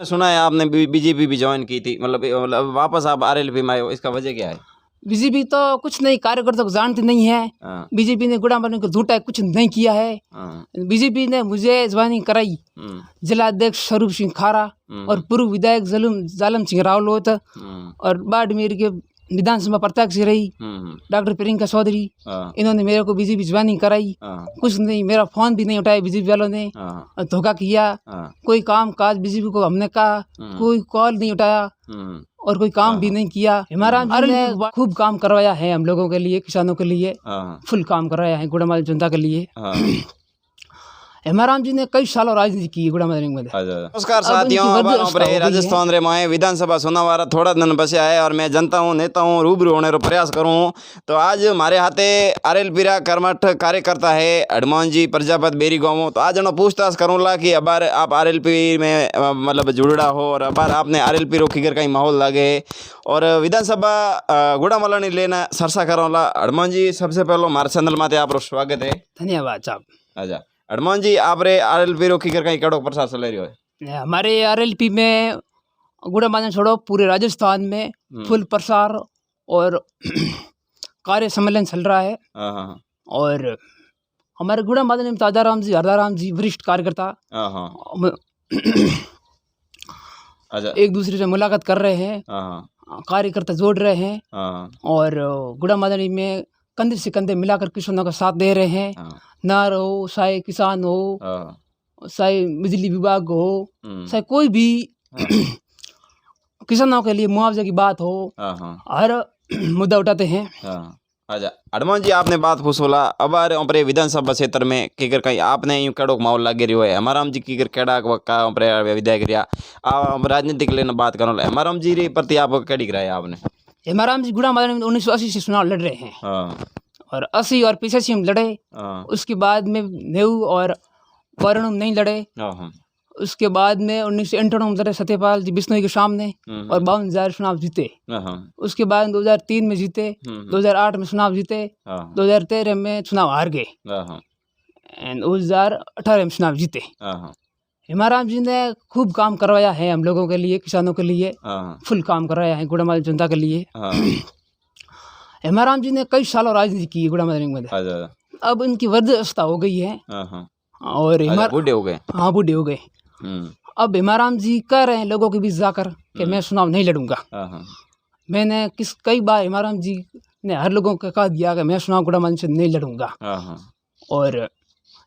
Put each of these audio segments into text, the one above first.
सुना है आपने बीजेपी भी ज्वाइन की थी, मतलब वापस आप आरएलपी में आए हो, इसका वजह क्या है? बीजेपी तो कुछ नहीं, कार्यकर्ता को जानती नहीं है। हाँ, बीजेपी ने गुड़ामन को झूठा कुछ नहीं किया है। हाँ, बीजेपी ने मुझे ज्वाइनिंग कराई, जिला अध्यक्ष स्वरूप सिंह खारा और पूर्व विधायक जालम सिंह रावलोत और बाड़मेर के विधानसभा प्रत्यक्ष रही डॉक्टर प्रियंका चौधरी, इन्होंने मेरे को बीजेपी ज्वाइनिंग कराई। कुछ नहीं, मेरा फोन भी नहीं उठाया बीजेपी वालों ने, धोखा किया। कोई काम काज बीजेपी को हमने कहा, कोई कॉल नहीं उठाया और कोई काम भी नहीं किया। हमारा ने खूब काम करवाया है हम लोगों के लिए, किसानों के लिए फुल काम करवाया है, गुड़ामाल जनता के लिए। हेमाराम जी ने कई सालों राजनीति की गुड़ामाल में। नमस्कार साथियों, राजस्थान रे माए विधानसभा चुनाव वाला थोड़ा दिन बचा है और मैं जनता हूँ, नेता हूँ, रूबरू होने का प्रयास करूँ। तो आज हमारे हाथे आरएलपी रा कर्मठ कार्यकर्ता है हनुमान जी प्रजापत बेरी गाँव। तो आज उन्होंने पूछताछ करूँगा कि अबार आप आरएलपी में मतलब जुड़ा हो और अबार आपने आरएलपी रोकी कर कहीं माहौल लागे और विधानसभा गुड़ामाल लेना सरसा करूँगा। हनुमान जी, सबसे पहले हमारे चैनल में आप स्वागत है। धन्यवाद साहब। अच्छा हनुमान जी, आप रे आरएलपी रोकी कर कहीं कड़ो प्रसार चला रही हो? हमारे आरएलपी में गुड़ामाल छोड़ो पूरे राजस्थान में फुल प्रसार और कार्य सम्मेलन चल रहा है। और हमारे गुड़ामाल में ताजाराम जी, हरदाराम जी वरिष्ठ कार्यकर्ता अच्छा एक दूसरे से मुलाकात कर रहे हैं, कार्यकर्ता जोड़ रहे हैं और गुड़ामाल में कंधे से कंधे मिलाकर किसानों का साथ दे रहे हैं। नार हो, चाहे किसान हो, चाहे बिजली विभाग हो, चाहे कोई भी किसानों के लिए मुआवजे की बात हो, हर मुद्दा उठाते हैं। अच्छा हनुमान जी, आपने बात पूछोला अबार अपने विधानसभा क्षेत्र में किकर कहीं आपने यूं कड़ो माहौल लागे रही है। हमाराम जी किकर केड़ा का अपने विधायक रहा आप राजनीतिक लेना बात करो, हमाराम जी रे प्रति आप केड़ी कराए आपने? हेमाराम जी गुड़ामाल में 1980 से चुनाव लड़ रहे हैं और 80 और 85 में लड़े। उसके बाद में 90 और 92 नहीं लड़े। उसके बाद में 1998 में लड़े सत्यपाल जी बिश्नोई के सामने और 52,000 चुनाव जीते। उसके बाद 2003 में जीते, 2008 में चुनाव जीते, 2013 में चुनाव हार गए एंड 2018 में चुनाव जीते। हेमाराम जी ने खूब काम करवाया है हम लोगों के लिए, किसानों के लिए फुल काम करवाया है, गुड़ामाल जनता के लिए। हेमाराम जी ने कई सालों राजनीति की गुड़ामाल में। अब इनकी वृद्धावस्था हो गई है और बूढ़े हो गए। हाँ, बूढ़े हो गए। अब हेमाराम जी कह रहे हैं लोगों के बीच जाकर कि मैं चुनाव नहीं लड़ूंगा। मैंने कई बार हेमाराम जी ने हर लोगों को कह दिया कि मैं चुनाव गुड़ामाल से नहीं लड़ूंगा और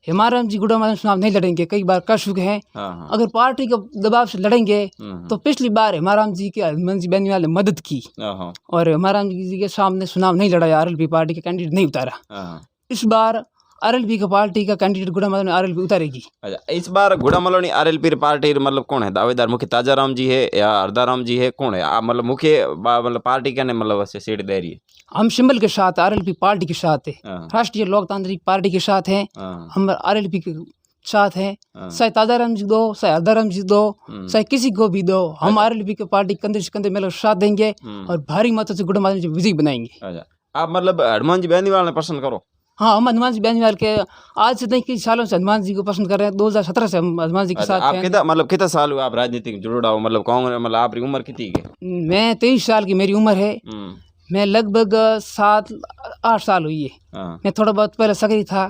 हेमाराम जी गुड़ामाल चुनाव नहीं लड़ेंगे, कई बार कह चुके हैं। अगर पार्टी के दबाव से लड़ेंगे तो पिछली बार हेमाराम जी के हनुमान जी बेनीवाल ने मदद की और हेमाराम जी के सामने चुनाव नहीं लड़ा, आरएलपी पार्टी का कैंडिडेट नहीं उतारा। इस बार आरएलपी का पार्टी का कैंडिडेट गुड़ामाल में आरएलपी उतारेगी। अच्छा, इस बार गुड़ामाल आरएलपी पार्टी मतलब कौन है दावेदार? मुख्य ताजाराम जी है या हरदाराम जी है, कौन है आप? मतलब मुख्य मतलब पार्टी क्या ने मतलब सीट दे रही है? हम सिंबल के साथ आरएलपी पार्टी के साथ है, राष्ट्रीय लोकतांत्रिक पार्टी के साथ है, हम आरएलपी के साथ हैं। चाहे ताजाराम जी दो, चाहे हरदाराम जी दो, चाहे किसी को भी दो, हम आरएलपी के पार्टी कंधे से कंधे मिलकर साथ देंगे और भारी मतों से गुड़ामाल में विजयी बनाएंगे। आप मतलब हनुमान जी बेनीवाल ने पसंद करो? हाँ, हम हनुमान जी बेनीवाल के आज से नहीं कई सालों से हनुमान जी को पसंद कर रहे हैं। 2017 से हम हनुमान जी के साथ आप कितना साल हुआ आप राजनीति में जुड़ा हो? मतलब कांग्रेस, मतलब आपकी उम्र कितनी है? मैं 23 साल की मेरी उम्र है। मैं लगभग 7-8 साल हुई है। मैं थोड़ा बहुत पहले सक्रिय था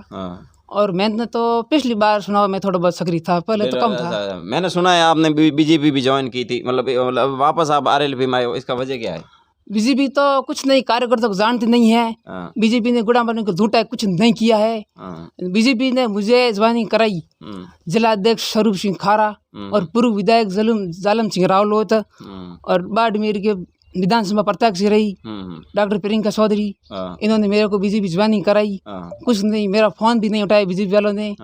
और मैंने तो पिछली बार चुनाव में थोड़ा बहुत सक्रिय था, पहले तो कम था। मैंने सुना है आपने बीजेपी भी ज्वाइन की थी, मतलब वापस आप आरएलपी में आए हो, इसका वजह क्या है? बीजेपी तो कुछ नहीं, कार्यकर्ता को जानती नहीं है। बीजेपी ने गुड़ामाल को झूठा कुछ नहीं किया है। बीजेपी ने मुझे ज्वाइनिंग कराई, जिला अध्यक्ष स्वरूप सिंह खारा और पूर्व विधायक जालम सिंह रावलोत और बाड़मेर के विधानसभा प्रत्यक्ष रही डॉक्टर प्रियंका चौधरी, इन्होंने मेरे को बीजेपी ज्वाइनिंग कराई। कुछ नहीं, मेरा फोन भी नहीं उठाया बीजेपी वालों ने,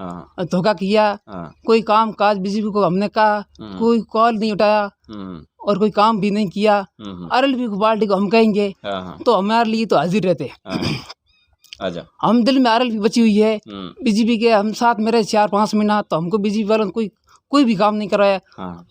धोखा किया। कोई काम काज बीजेपी को हमने कहा, कोई कॉल नहीं उठाया और कोई काम भी नहीं किया। आरएलपी को पार्टी को हम कहेंगे तो हमारे लिए तो हाजिर रहते। अच्छा, हम दिल में आरएलपी बची हुई है बीजेपी के, हम साथ में रहे 4-5 महीना तो हमको बीजेपी वालों ने कोई भी काम नहीं कराया।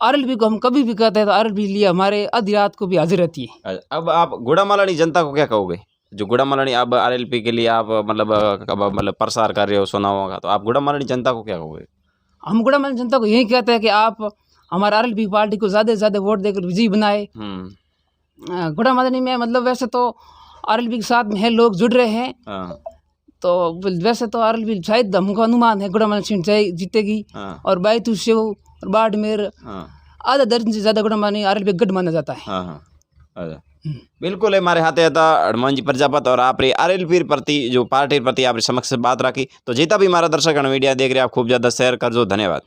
आरएलपी को हम कभी भी कहते हैं तो आरएलपी लिए हमारे आधी रात को भी हाजिर रहती है। अब आप गुड़ामाल जनता को क्या कहोगे? जो गुड़ामाल अब आरएलपी के लिए आप मतलब प्रसार कर रहे हो चुनावों का, तो आप गुड़ामाल जनता को क्या कहोगे? हम गुड़ामाल जनता को यही कहते हैं कि आप हमारे आरएलपी पार्टी को ज़्यादा से ज़्यादा वोट देकर विजयी बनाए। गुड़ा मदनी में मतलब वैसे तो आरएलपी के साथ में है, लोग जुड़ रहे हैं, तो वैसे तो आरएलपी शायद हमको अनुमान है गुड़ा मदनी सीट जीतेगी। और बैतूल शिव और बाड़मेर आधा दर्जन से ज़्यादा गुड़ा मदनी आरएलपी गढ़ माना जाता है। बिल्कुल है मारे हाथे था हनुमान जी प्रजापत और आप आरएलपी प्रति जो पार्टी प्रति आप समक्ष बात रखी तो जीता भी मारा दर्शक वीडियो देख रहे आप खूब ज़्यादा शेयर कर जो। धन्यवाद।